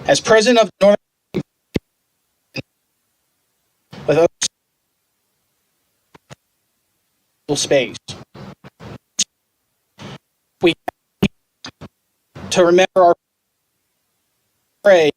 As president of the Northern with space, we to remember our pray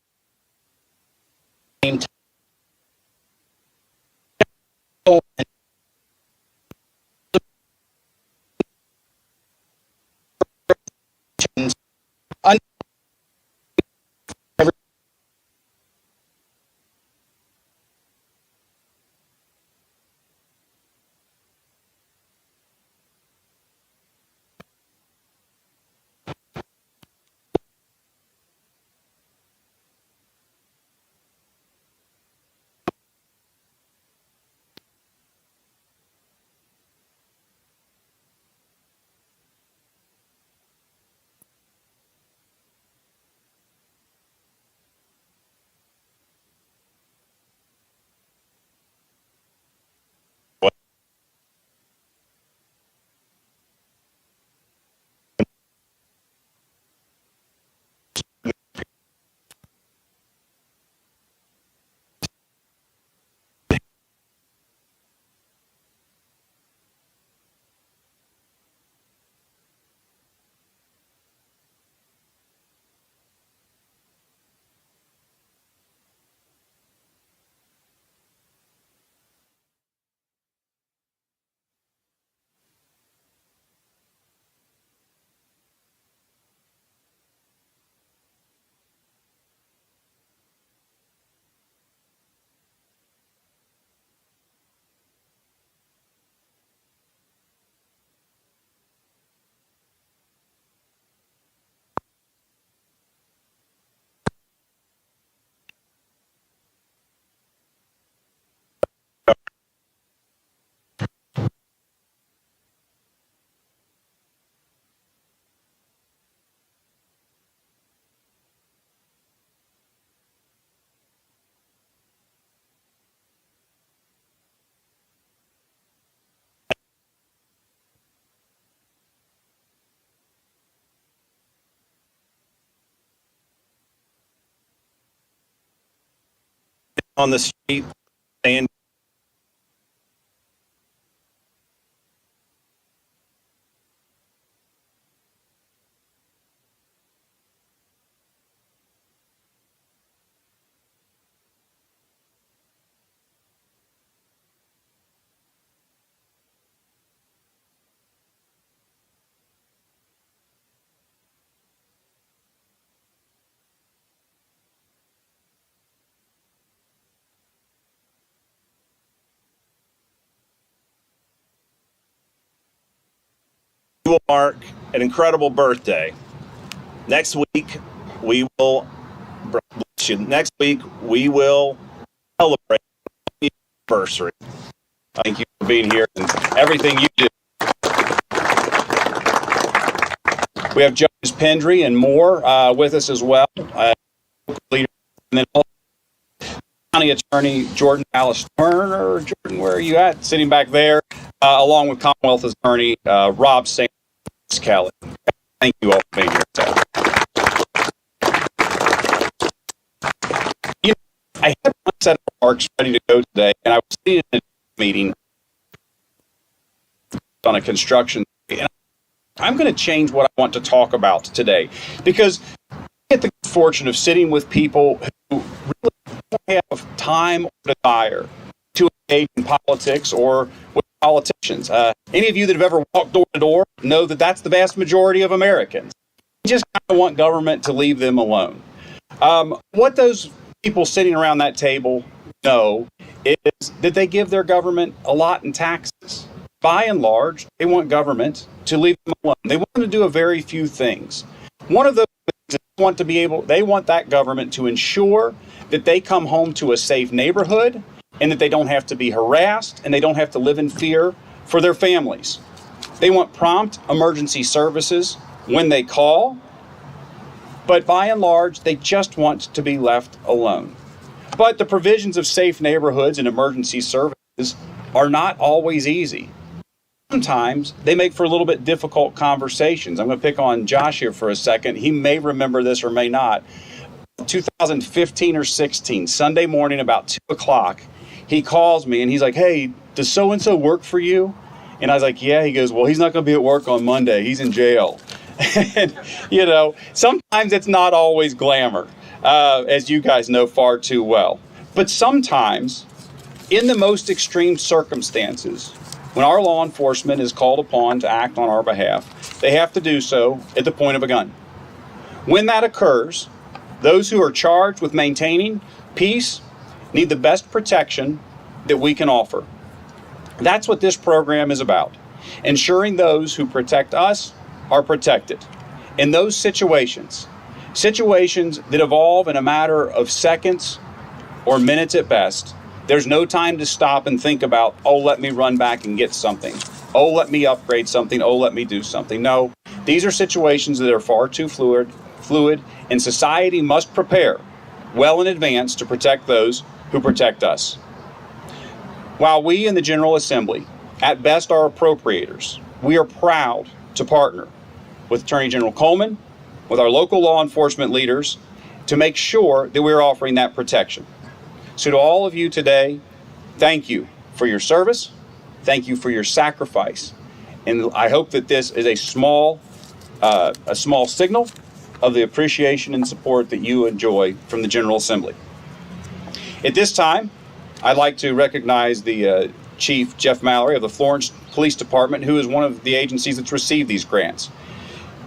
on the street saying we will mark an incredible birthday. Next week we will celebrate the anniversary. Thank you for being here and everything you do. We have Judges Pendry and Moore with us as well. And then County Attorney Jordan Alice Turner. Jordan, where are you at? Sitting back there, along with Commonwealth Attorney Rob St. Kelly. Thank you all for being here today. You know, I had one set of remarks ready to go today, and I was sitting in a meeting on a construction, and I'm going to change what I want to talk about today, because I get the good fortune of sitting with people who really don't have time or desire to engage in politics or with politicians. Any of you that have ever walked door to door know that that's the vast majority of Americans. They just kind of want government to leave them alone. What those people sitting around that table know is that they give their government a lot in taxes. By and large, they want government to leave them alone. They want them to do a very few things. One of those things is they want that government to ensure that they come home to a safe neighborhood and that they don't have to be harassed and they don't have to live in fear for their families. They want prompt emergency services when they call, but by and large, they just want to be left alone. But the provisions of safe neighborhoods and emergency services are not always easy. Sometimes they make for a little bit difficult conversations. I'm going to pick on Josh here for a second. He may remember this or may not. 2015 or 16, Sunday morning about 2 o'clock, he calls me and he's like, "Hey, does so-and-so work for you?" And I was like, "Yeah." He goes, "Well, he's not going to be at work on Monday. He's in jail." And, you know, sometimes it's not always glamour, as you guys know far too well. But sometimes, in the most extreme circumstances, when our law enforcement is called upon to act on our behalf, they have to do so at the point of a gun. When that occurs, those who are charged with maintaining peace need the best protection that we can offer. That's what this program is about, ensuring those who protect us are protected. In those situations that evolve in a matter of seconds or minutes at best, there's no time to stop and think about, oh, let me run back and get something. Oh, let me upgrade something. Oh, let me do something. No, these are situations that are far too fluid, and society must prepare well in advance to protect those who protect us. While we in the General Assembly, at best, are appropriators, we are proud to partner with Attorney General Coleman, with our local law enforcement leaders, to make sure that we're offering that protection. So to all of you today, thank you for your service. Thank you for your sacrifice. And I hope that this is a small signal of the appreciation and support that you enjoy from the General Assembly. At this time, I'd like to recognize the Chief Jeff Mallory of the Florence Police Department, who is one of the agencies that's received these grants.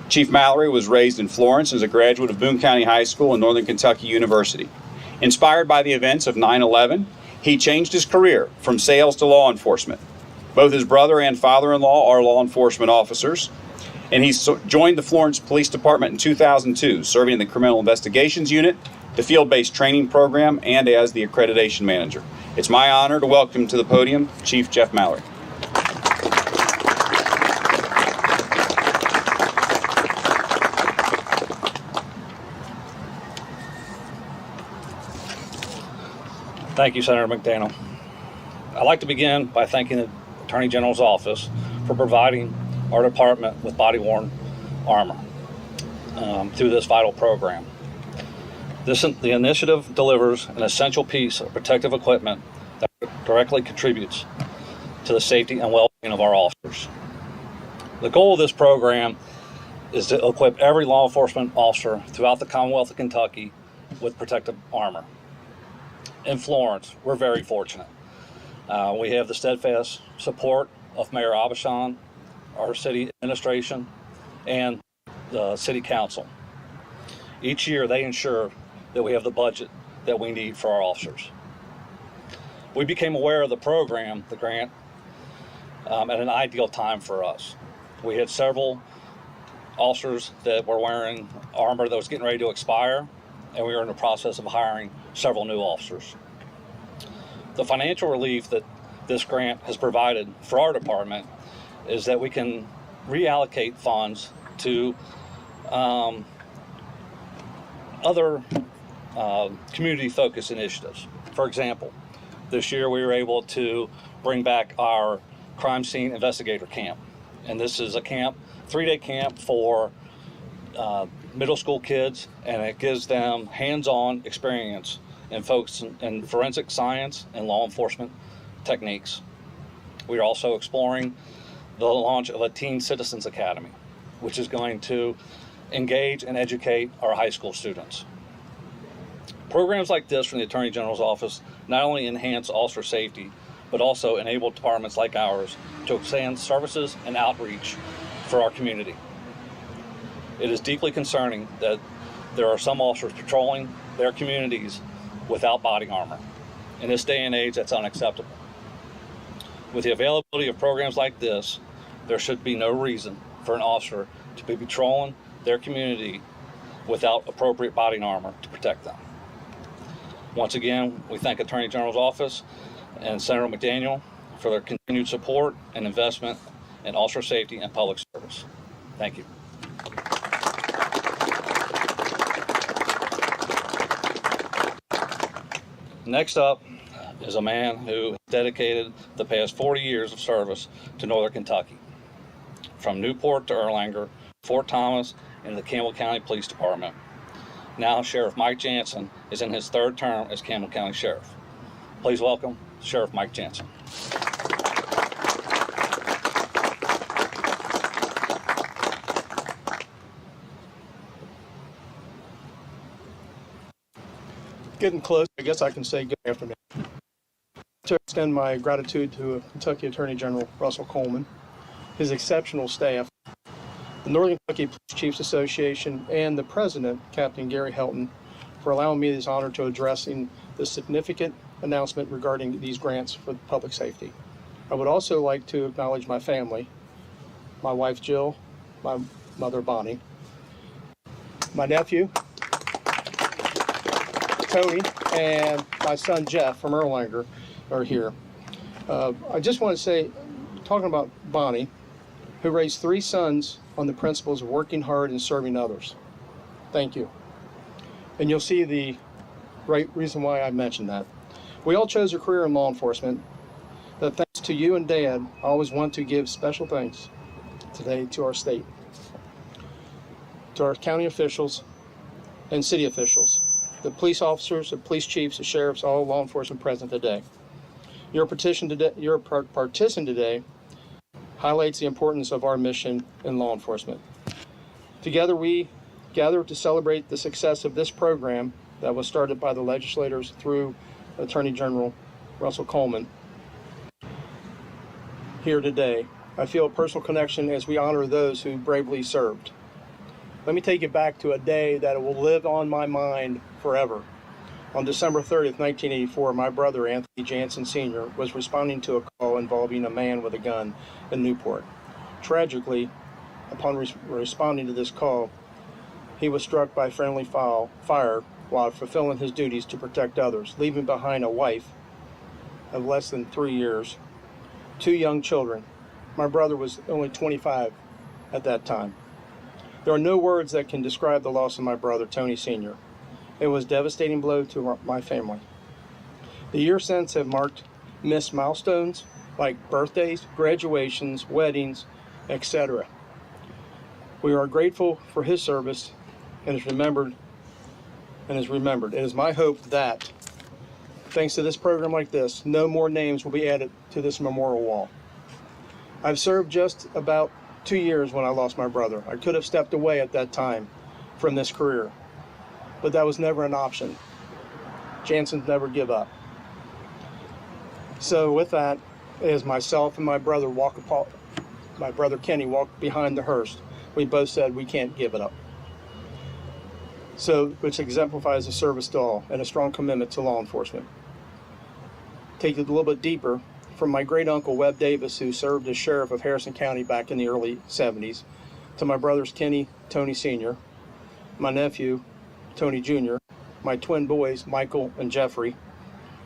Chief Mallory was raised in Florence as a graduate of Boone County High School and Northern Kentucky University. Inspired by the events of 9/11, he changed his career from sales to law enforcement. Both his brother and father-in-law are law enforcement officers, and he joined the Florence Police Department in 2002, serving in the Criminal Investigations Unit, the field-based training program, and as the accreditation manager. It's my honor to welcome to the podium Chief Jeff Mallory. Thank you, Senator McDaniel. I'd like to begin by thanking the Attorney General's office for providing our department with body-worn armor through this vital program. The initiative delivers an essential piece of protective equipment that directly contributes to the safety and well-being of our officers. The goal of this program is to equip every law enforcement officer throughout the Commonwealth of Kentucky with protective armor. In Florence, we're very fortunate. We have the steadfast support of Mayor Abishan, our city administration, and the city council. Each year, they ensure that we have the budget that we need for our officers. We became aware of the program, the grant, at an ideal time for us. We had several officers that were wearing armor that was getting ready to expire, and we were in the process of hiring several new officers. The financial relief that this grant has provided for our department is that we can reallocate funds to other community-focused initiatives. For example, this year we were able to bring back our crime scene investigator camp. And this is a camp, 3-day camp for middle school kids, and it gives them hands-on experience in forensic science and law enforcement techniques. We are also exploring the launch of a Teen Citizens Academy, which is going to engage and educate our high school students. Programs like this from the Attorney General's office not only enhance officer safety, but also enable departments like ours to expand services and outreach for our community. It is deeply concerning that there are some officers patrolling their communities without body armor. In this day and age, that's unacceptable. With the availability of programs like this, there should be no reason for an officer to be patrolling their community without appropriate body armor to protect them. Once again, we thank Attorney General's office and Senator McDaniel for their continued support and investment in officer safety and public service. Thank you. Next up is a man who dedicated the past 40 years of service to Northern Kentucky, from Newport to Erlanger, Fort Thomas, and the Campbell County Police Department. Now Sheriff Mike Jansen is in his third term as Campbell County Sheriff. Please welcome Sheriff Mike Jansen. Getting close, I guess I can say good afternoon. To extend my gratitude to Kentucky Attorney General Russell Coleman, his exceptional staff, the Northern Kentucky Police Chiefs Association, and the President, Captain Gary Helton, for allowing me this honor to addressing the significant announcement regarding these grants for public safety. I would also like to acknowledge my family, my wife Jill, my mother Bonnie, my nephew Tony, and my son Jeff from Erlanger are here. I just want to say, talking about Bonnie, who raised 3 sons on the principles of working hard and serving others. Thank you. And you'll see the right reason why I mentioned that. We all chose a career in law enforcement. That thanks to you and Dad, I always want to give special thanks today to our state, to our county officials and city officials, the police officers, the police chiefs, the sheriffs, all law enforcement present today. Your partition today highlights the importance of our mission in law enforcement. Together we gather to celebrate the success of this program that was started by the legislators through Attorney General Russell Coleman. Here today, I feel a personal connection as we honor those who bravely served. Let me take you back to a day that will live on my mind forever. On December 30th, 1984, my brother, Anthony Jansen Sr., was responding to a call involving a man with a gun in Newport. Tragically, upon responding to this call, he was struck by friendly fire while fulfilling his duties to protect others, leaving behind a wife of less than 3 years, 2 young children. My brother was only 25 at that time. There are no words that can describe the loss of my brother, Tony Sr. It was a devastating blow to my family. The years since have marked missed milestones like birthdays, graduations, weddings, etc. We are grateful for his service and is remembered. It is my hope that, thanks to this program like this, no more names will be added to this memorial wall. I've served just about 2 years when I lost my brother. I could have stepped away at that time from this career, but that was never an option. Jansens never give up. So with that, as myself and my brother Kenny walked behind the hearse, we both said we can't give it up. So, which exemplifies a service to all and a strong commitment to law enforcement. Take it a little bit deeper, from my great uncle Webb Davis, who served as sheriff of Harrison County back in the early 70s, to my brothers Kenny, Tony Sr., my nephew, Tony Jr., my twin boys, Michael and Jeffrey,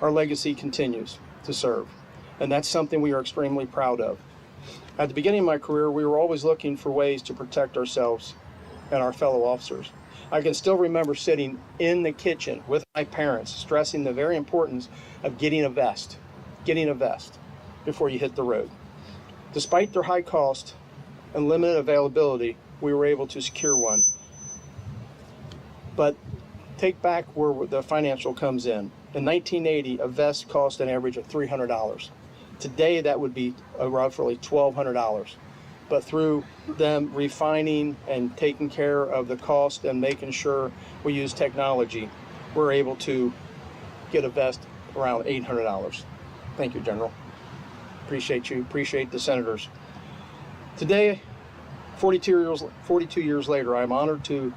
our legacy continues to serve. And that's something we are extremely proud of. At the beginning of my career, we were always looking for ways to protect ourselves and our fellow officers. I can still remember sitting in the kitchen with my parents, stressing the very importance of getting a vest before you hit the road. Despite their high cost and limited availability, we were able to secure one But take back where the financial comes in. In 1980, a vest cost an average of $300. Today, that would be roughly $1,200. But through them refining and taking care of the cost and making sure we use technology, we're able to get a vest around $800. Thank you, General. Appreciate you. Appreciate the senators. Today, 42 years later, I am honored to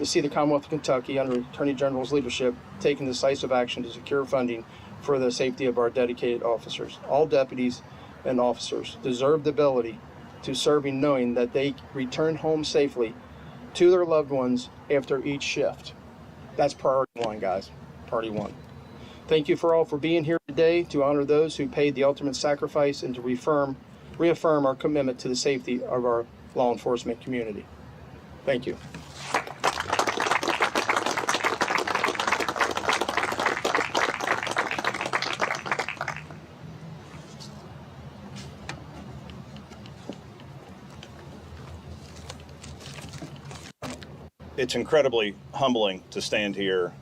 see the Commonwealth of Kentucky under Attorney General's leadership taking decisive action to secure funding for the safety of our dedicated officers. All deputies and officers deserve the ability to serving knowing that they return home safely to their loved ones after each shift. That's priority one, guys. Priority one. Thank you for being here today to honor those who paid the ultimate sacrifice and to reaffirm our commitment to the safety of our law enforcement community. Thank you. It's incredibly humbling to stand here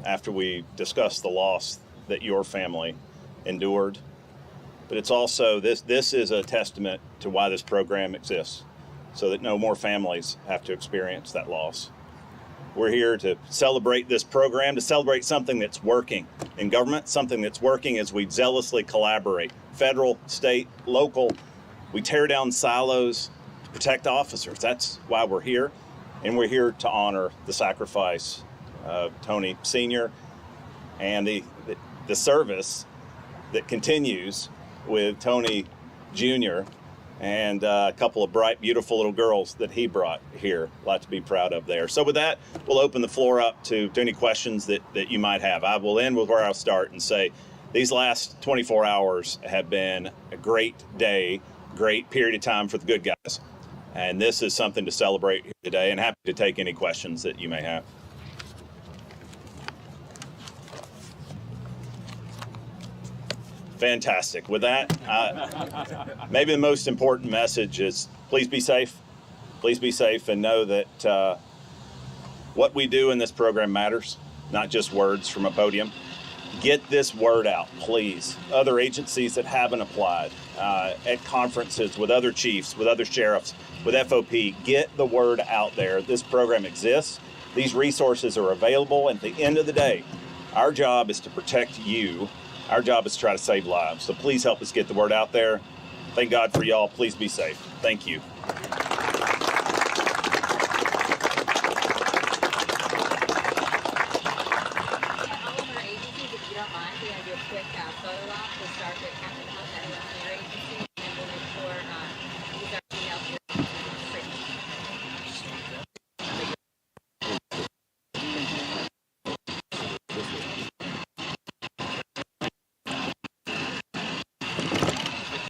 after we discuss the loss that your family endured. But it's also, this is a testament to why this program exists, so that no more families have to experience that loss. We're here to celebrate this program, to celebrate something that's working in government, something that's working as we zealously collaborate, federal, state, local. We tear down silos to protect officers. That's why we're here. And we're here to honor the sacrifice of Tony Sr. and the service that continues with Tony Jr. and a couple of bright, beautiful little girls that he brought here. A lot to be proud of there. So with that, we'll open the floor up to any questions that you might have. I will end with where I'll start and say these last 24 hours have been a great day, great period of time for the good guys. And this is something to celebrate here today, and happy to take any questions that you may have. Fantastic. With that, maybe the most important message is please be safe. Please be safe and know that what we do in this program matters, not just words from a podium. Get this word out, please. Other agencies that haven't applied, at conferences with other chiefs, with other sheriffs, with FOP, get the word out there. This program exists. These resources are available. At the end of the day, our job is to protect you. Our job is to try to save lives. So please help us get the word out there. Thank God for y'all. Please be safe. Thank you.